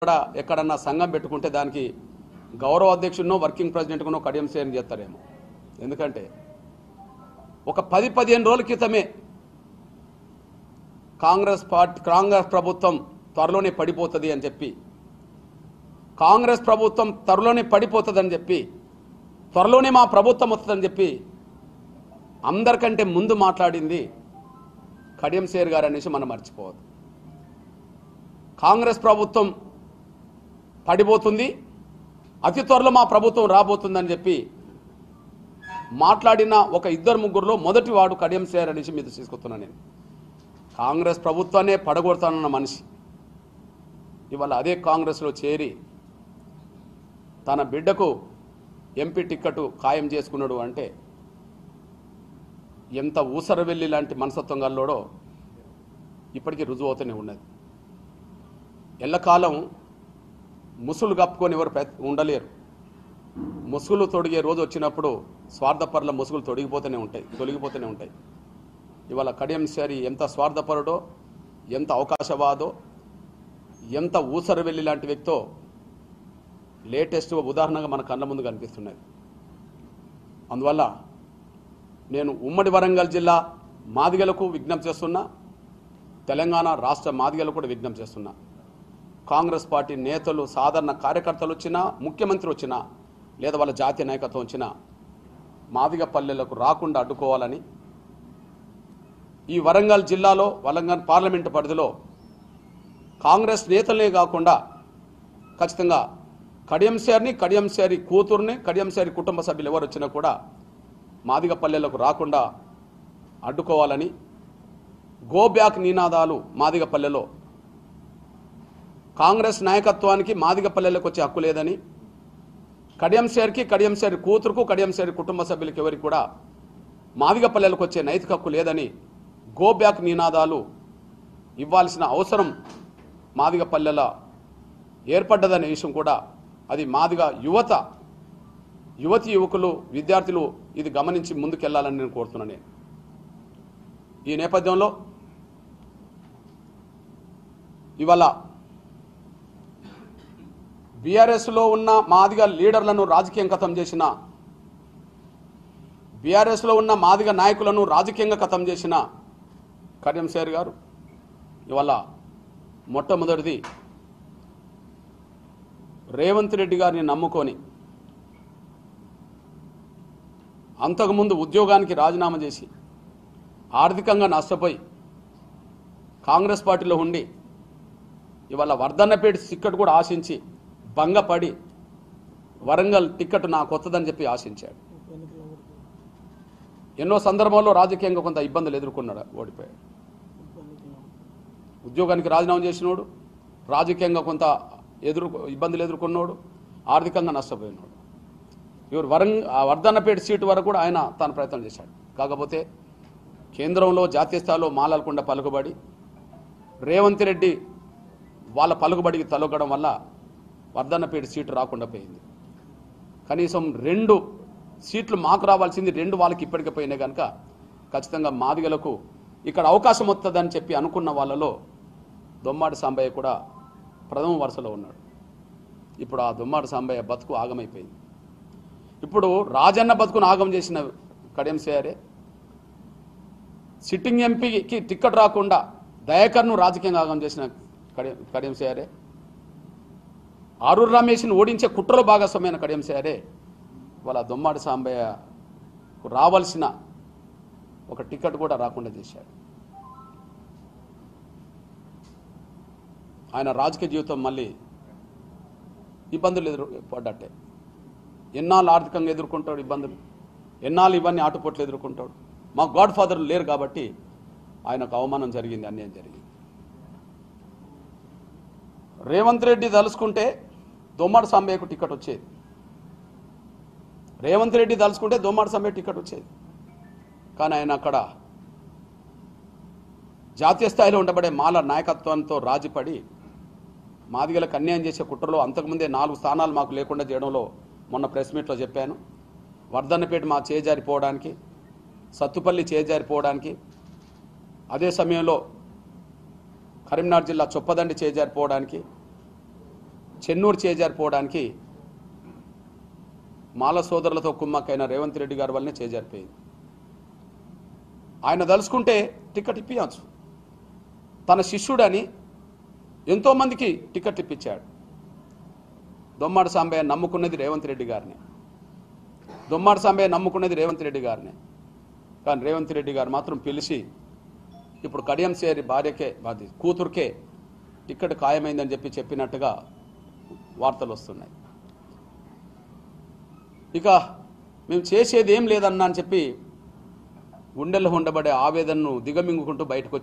కూడా ఎక్కడన్నా సంఘం పెట్టుకుంటే దానికి గౌరవ అధ్యక్షుడినో వర్కింగ్ ప్రెసిడెంట్కునో కడియం సేన్ చేస్తారేమో. ఎందుకంటే ఒక 10-15 రోజుల క్రితమే కాంగ్రెస్ ప్రభుత్వం త్వరలోనే పడిపోతుంది అని చెప్పి, కాంగ్రెస్ ప్రభుత్వం త్వరలోనే పడిపోతుందని చెప్పి, త్వరలోనే మా ప్రభుత్వం వస్తుందని చెప్పి అందరికంటే ముందు మాట్లాడింది కడియం సేర్ గారు అనేసి మనం మర్చిపోవద్దు. కాంగ్రెస్ ప్రభుత్వం పడిపోతుంది, అతి త్వరలో మా ప్రభుత్వం రాబోతుందని చెప్పి మాట్లాడిన ఒక 2-3లో మొదటి వాడు కడియం సేర్ అనేసి మీద తీసుకొస్తున్నాను. నేను కాంగ్రెస్ ప్రభుత్వాన్ని పడగొడతానన్న మనిషి ఇవాళ అదే కాంగ్రెస్లో చేరి తన బిడ్డకు ఎంపీ టిక్కెట్ ఖాయం చేసుకున్నాడు అంటే ఎంత ఊసరవెల్లి లాంటి మనస్తత్వం గల్లోడో ఇప్పటికీ రుజువు అవుతూనే ఉన్నది. ఎల్లకాలం ముసులు కప్పుకొని ఎవరు ఉండలేరు. ముసుగులు తొడిగే రోజు వచ్చినప్పుడు స్వార్థపరుల ముసుగులు తొలగిపోతూనే ఉంటాయి. ఇవాళ కడియం సేరి ఎంత స్వార్థపరుడో, ఎంత అవకాశవాదో, ఎంత ఊసరవెల్లి లాంటి వ్యక్తో లేటెస్ట్ ఉదాహరణగా మన కళ్ళ ముందు కనిపిస్తున్నది. అందువల్ల నేను ఉమ్మడి వరంగల్ జిల్లా మాదిగలకు విజ్ఞప్తి చేస్తున్నా, తెలంగాణ రాష్ట్ర మాదిగలకు కూడా విజ్ఞప్తి చేస్తున్నా. కాంగ్రెస్ పార్టీ నేతలు, సాధారణ కార్యకర్తలు వచ్చినా, ముఖ్యమంత్రి వచ్చినా, లేదా వాళ్ళ జాతీయ నాయకత్వం వచ్చినా మాదిగ పల్లెలకు రాకుండా అడ్డుకోవాలని, ఈ వరంగల్ జిల్లాలో వరంగల్ పార్లమెంటు పరిధిలో కాంగ్రెస్ నేతలనే కాకుండా ఖచ్చితంగా కడియం సేరి కూతుర్ని, కడియం సేరి కుటుంబ సభ్యులు ఎవరు వచ్చినా కూడా మాదిగ పల్లెలకు రాకుండా అడ్డుకోవాలని, గో బ్యాక్ నినాదాలు మాదిగ పల్లెలో, కాంగ్రెస్ నాయకత్వానికి మాదిగ పల్లెలకు వచ్చే హక్కు లేదని, కడియం సేరి కూతురుకు, కడియం సేరి కుటుంబ సభ్యులకి ఎవరికి కూడా మాదిగ పల్లెలకు వచ్చే నైతిక హక్కు లేదని గో బ్యాక్ నినాదాలు ఇవ్వాల్సిన అవసరం మాదిగ పల్లెల ఏర్పడ్డదనే విషయం కూడా, అది మాదిగ యువకులు, విద్యార్థులు ఇది గమనించి ముందుకెళ్లాలని నేను కోరుతున్నాను. ఈ నేపథ్యంలో ఇవాళ బీఆర్ఎస్లో ఉన్న మాదిగ లీడర్లను రాజకీయంగా ఖతం చేసిన, బీఆర్ఎస్లో ఉన్న మాదిగ నాయకులను రాజకీయంగా ఖతం చేసిన కడియం సేర్ గారు ఇవాళ మొట్టమొదటిది రేవంత్ రెడ్డి గారిని నమ్ముకొని అంతకుముందు ఉద్యోగానికి రాజీనామా చేసి ఆర్థికంగా నష్టపోయి కాంగ్రెస్ పార్టీలో ఉండి ఇవాళ వర్ధన్నపేట టిక్కెట్ కూడా ఆశించి భంగపడి వరంగల్ టిక్కెట్ నాకు వస్తుందని చెప్పి ఆశించాడు. ఎన్నో సందర్భాల్లో రాజకీయంగా కొంత ఇబ్బందులు ఎదుర్కొన్నాడు, ఓడిపోయాడు. ఉద్యోగానికి రాజీనామా చేసినోడు, రాజకీయంగా కొంత ఇబ్బందులు ఎదుర్కొన్నాడు, ఆర్థికంగా నష్టపోయినాడు. ఇವರು వర్ధన్నపేట సీటు వరకు కూడా ఆయన తాను ప్రయత్నం చేశాడు. కాకపోతే కేంద్రంలో, జాతీయ స్థాయిలో మాలాలకుండా పలుకుబడి రేవంత్ రెడ్డి వాళ్ళ పలుకుబడికి తలొగ్గడం వల్ల వర్ధన్నపేట సీటు రాకుండా పోయింది. కనీసం 2 సీట్లు మాకు రావాల్సింది 2 వాళ్ళకి ఇప్పటికే పోయినాయి కనుక ఖచ్చితంగా మాదిగలకు ఇక్కడ అవకాశం వస్తుందని చెప్పి అనుకున్న వాళ్ళలో దొమ్మాడి సాంబయ్య కూడా ప్రథమ వరుసలో ఉన్నాడు. ఇప్పుడు ఆ దొమ్మాడి సాంబయ్య బతుకు ఆగమైపోయింది. ఇప్పుడు రాజన్న బతుకును ఆగం చేసిన కడియం సేరే, సిట్టింగ్ ఎంపీకి టిక్కెట్ రాకుండా దయాకర్ను రాజకీయంగా ఆగం చేసిన కడియం సేరే, ఆరూరు రమేష్ని ఓడించే కుట్రలో భాగస్వామైన కడియం సేరే వాళ్ళ దొమ్మాడి సాంబయ్యకు రావాల్సిన ఒక టికెట్ కూడా రాకుండా చేశాడు. ఆయన రాజకీయ జీవితం మళ్ళీ ఇబ్బందులు పడ్డట్టే. ఎన్నాళ్ళు ఆర్థికంగా ఎదుర్కొంటాడు ఇబ్బందులు, ఎన్నాళ్ళు ఇవన్నీ ఆటుపోట్లు ఎదుర్కొంటాడు. మా గాడ్ ఫాదర్లు లేరు కాబట్టి ఆయనకు అవమానం జరిగింది, అన్యాయం జరిగింది. రేవంత్ రెడ్డి తలుసుకుంటే దొమ్మాడి సాంబయ్యకు టికెట్ వచ్చేది, రేవంత్ రెడ్డి తలుసుకుంటే దొమ్మాడి సాంబయ్య టికెట్ వచ్చేది. కానీ ఆయన అక్కడ జాతీయ స్థాయిలో ఉండబడే మాల నాయకత్వంతో రాజీపడి మాదిగలకు అన్యాయం చేసే కుట్రలో అంతకుముందే 4 స్థానాలు మాకు లేకుండా చేయడంలో మొన్న ప్రెస్ మీట్లో చెప్పాను. వర్ధన్నపేట మా చేజారిపోవడానికి, సత్తుపల్లి చేజారిపోవడానికి, అదే సమయంలో కరీంనగర్ జిల్లా చొప్పదండి చేజారిపోవడానికి చెన్నూరు చేజారిపోవడానికి మాల సోదరులతో కుమ్మక్కైన రేవంత్ రెడ్డి గారి వల్లనే చేజారిపోయింది. ఆయన దలుచుకుంటే టికెట్ ఇప్పించచ్చు. తన శిష్యుడని ఎంతోమందికి టికెట్ ఇప్పించాడు. దొమ్మాడి సాంబయ్య నమ్ముకున్నది రేవంత్ రెడ్డి గారిని. దొమ్మాడి సాంబయ్య నమ్ముకున్నది రేవంత్ రెడ్డి గారిని. కానీ రేవంత్ రెడ్డి గారు మాత్రం పిలిచి ఇప్పుడు కడియం శ్రీ భార్యకే కూతురుకే టికెట్ ఖాయమైందని చెప్పినట్టుగా వార్తలు వస్తున్నాయి. ఇక మేము చేసేది ఏం లేదన్నా అని చెప్పి గుండెల్లో ఉండబడే ఆవేదనను దిగమింగుకుంటూ బయటకు